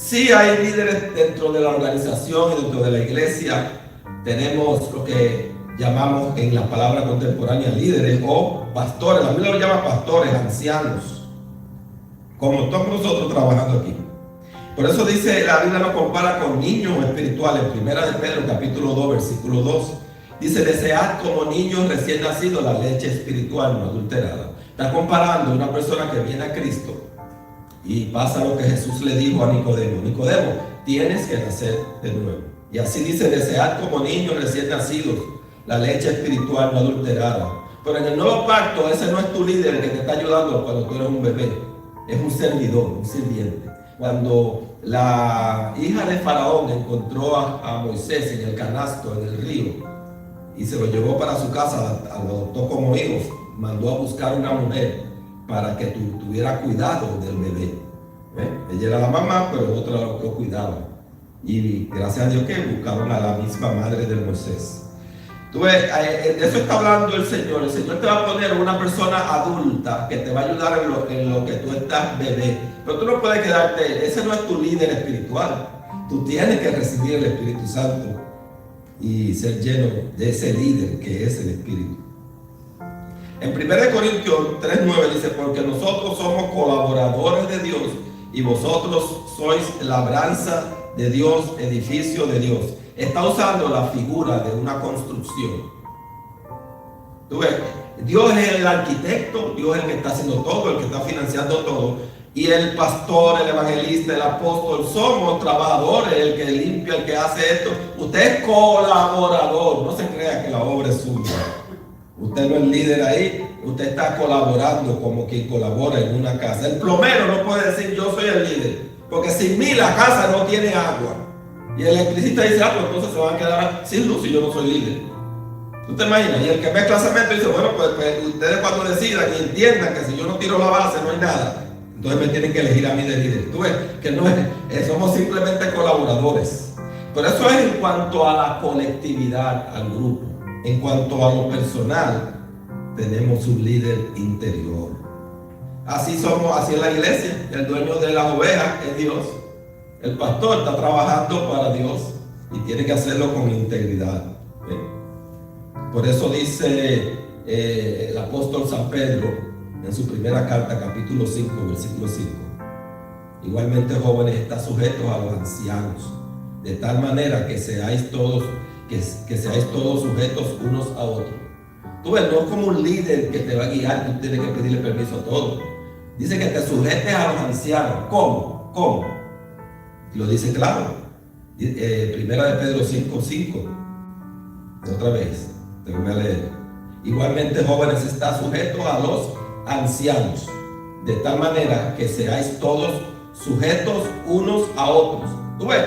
Sí hay líderes dentro de la organización y dentro de la iglesia. Tenemos lo que llamamos en la palabra contemporánea líderes o pastores. La Biblia lo llama pastores, ancianos, como todos nosotros trabajando aquí. Por eso dice, la Biblia nos compara con niños espirituales. Primera de Pedro, capítulo 2, versículo 2. Dice, desead como niños recién nacidos la leche espiritual no adulterada. Está comparando a una persona que viene a Cristo y pasa lo que Jesús le dijo a Nicodemo. Nicodemo, tienes que nacer de nuevo. Y así dice, desead como niños recién nacidos la leche espiritual no adulterada. Pero en el nuevo pacto, ese no es tu líder el que te está ayudando cuando tú eres un bebé. Es un servidor, un sirviente. Cuando la hija de Faraón encontró a Moisés en el canasto, en el río, y se lo llevó para su casa, lo adoptó como hijo, mandó a buscar una mujer para que tuviera cuidado del bebé. Ella era la mamá, pero otra lo cuidaba. Y gracias a Dios que buscaron a la misma madre de Moisés. Tú ves, de eso está hablando el Señor. El Señor te va a poner una persona adulta que te va a ayudar en lo que tú estás bebé. Pero tú no puedes quedarte, ese no es tu líder espiritual. Tú tienes que recibir el Espíritu Santo y ser lleno de ese líder que es el Espíritu. En 1 Corintios 3:9 dice, porque nosotros somos colaboradores de Dios y vosotros sois labranza de Dios, edificio de Dios. Está usando la figura de una construcción. ¿Tú ves? Dios es el arquitecto, Dios es el que está haciendo todo, el que está financiando todo. Y el pastor, el evangelista, el apóstol, somos trabajadores, el que limpia, el que hace esto. Usted es colaborador, no se crea que la obra es suya. Usted no es líder ahí, usted está colaborando como quien colabora en una casa. El plomero no puede decir yo soy el líder, porque sin mí la casa no tiene agua. Y el electricista dice, pues entonces se van a quedar sin luz si yo no soy líder. ¿Tú te imaginas? Y el que mezcla cemento dice, bueno, pues ustedes cuando decidan y entiendan que si yo no tiro la base no hay nada, entonces me tienen que elegir a mí de líder. Tú ves que no es, somos simplemente colaboradores. Pero eso es en cuanto a la colectividad, al grupo. En cuanto a lo personal, tenemos un líder interior. Así somos, así es la iglesia. El dueño de las ovejas es Dios. El pastor está trabajando para Dios y tiene que hacerlo con integridad. Por eso dice el apóstol San Pedro en su primera carta, capítulo 5, versículo 5. Igualmente, jóvenes, está sujetos a los ancianos, de tal manera que seáis todos sujetos unos a otros. Tú ves, no es como un líder que te va a guiar, tú tienes que pedirle permiso a todos. Dice que te sujetes a los ancianos. ¿Cómo? Lo dice claro. Primera de Pedro 5:5. Otra vez, te voy a leer. Igualmente, jóvenes, está sujeto a los ancianos, de tal manera que seáis todos sujetos unos a otros. Tú ves,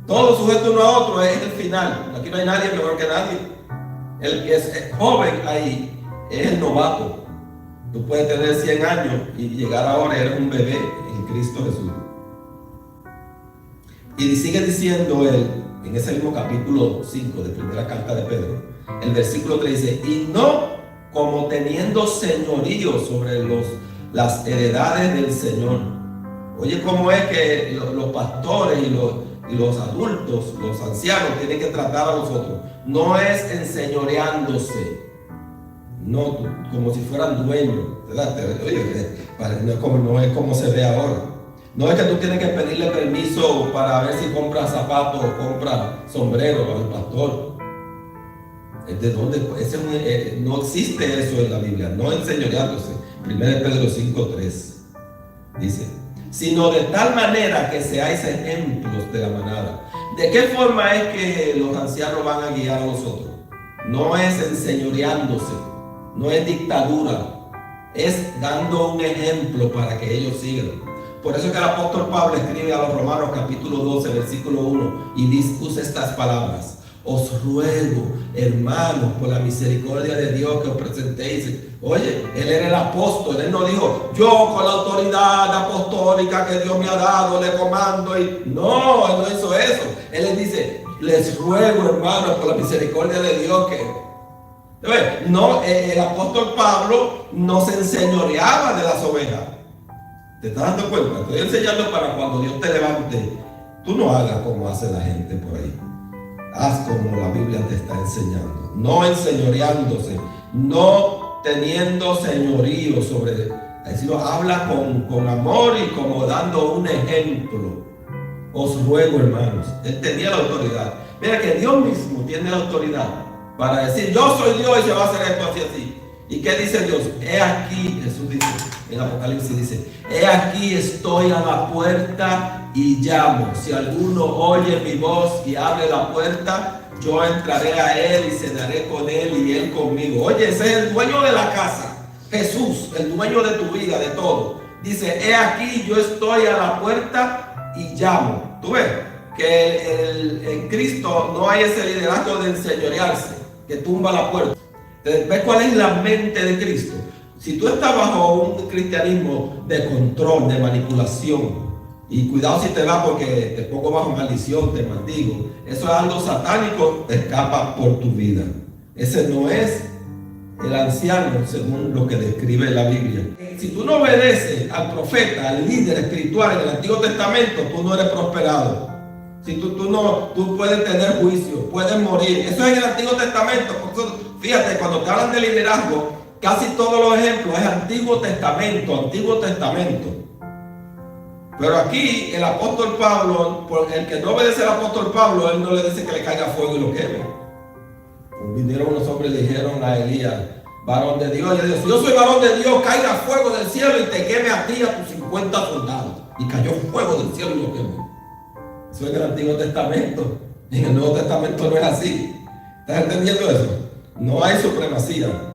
todos sujetos uno a otro es el final. Aquí no hay nadie mejor que nadie. El que es joven ahí es el novato. Tú puedes tener 100 años y llegar ahora, eres un bebé en Cristo Jesús. Y sigue diciendo él, en ese mismo capítulo 5 de primera carta de Pedro, el versículo 3 dice, y no como teniendo señorío sobre las heredades del Señor. Oye, cómo es que los pastores y los adultos, los ancianos, tienen que tratar a los otros. No es enseñoreándose, no como si fueran dueños, ¿verdad? Oye, no es como se ve ahora. No es que tú tienes que pedirle permiso para ver si compra zapatos o compra sombrero al pastor. ¿De dónde? No existe eso en la Biblia, no enseñoreándose. 1 Pedro 5:3 dice, sino de tal manera que seáis ejemplos de la manada. ¿De qué forma es que los ancianos van a guiar a los otros? No es enseñoreándose, no es dictadura, es dando un ejemplo para que ellos sigan. Por eso es que el apóstol Pablo escribe a los Romanos capítulo 12, versículo 1 y usa estas palabras. Os ruego, hermanos, por la misericordia de Dios, que os presentéis. Oye, él era el apóstol, él no dijo, yo con la autoridad apostólica que Dios me ha dado, le comando. No, él no hizo eso. Él les dice, les ruego, hermanos, por la misericordia de Dios, que... No, el apóstol Pablo no se enseñoreaba de las ovejas. ¿Te estás dando cuenta? Estoy enseñando para cuando Dios te levante, tú no hagas como hace la gente por ahí. Haz como la Biblia te está enseñando. No enseñoreándose, no teniendo señorío sobre, sino habla con amor y como dando un ejemplo. Os ruego, hermanos. Él tenía la autoridad. Mira que Dios mismo tiene la autoridad para decir, yo soy Dios y se va a hacer esto así, así. ¿Y qué dice Dios? He aquí, Jesús dice, en Apocalipsis dice, he aquí estoy a la puerta y llamo. Si alguno oye mi voz y abre la puerta, yo entraré a él y cenaré con él y él conmigo. Oye, ese es el dueño de la casa. Jesús, el dueño de tu vida, de todo. Dice, he aquí yo estoy a la puerta y llamo. ¿Tú ves? Que en Cristo no hay ese liderazgo de enseñorearse, que tumba la puerta. ¿Ves cuál es la mente de Cristo? Si tú estás bajo un cristianismo de control, de manipulación, y cuidado si te va porque te pongo bajo maldición, te maldigo, eso es algo satánico, te escapa por tu vida. Ese no es el anciano según lo que describe la Biblia. Si tú no obedeces al profeta, al líder espiritual en el Antiguo Testamento, tú no eres prosperado. Si tú puedes tener juicio, puedes morir. Eso es en el Antiguo Testamento. Por eso, fíjate, cuando te hablan de liderazgo, casi todos los ejemplos es Antiguo Testamento, Antiguo Testamento. Pero aquí el apóstol Pablo, el que no obedece al apóstol Pablo, él no le dice que le caiga fuego y lo queme. Vinieron unos hombres y le dijeron a Elías, varón de Dios, y le dijo, yo soy varón de Dios, caiga fuego del cielo y te queme a ti y a tus 50 soldados. Y cayó fuego del cielo y lo quemó. Eso es en el Antiguo Testamento. En el Nuevo Testamento no es así. ¿Estás entendiendo eso? No hay supremacía.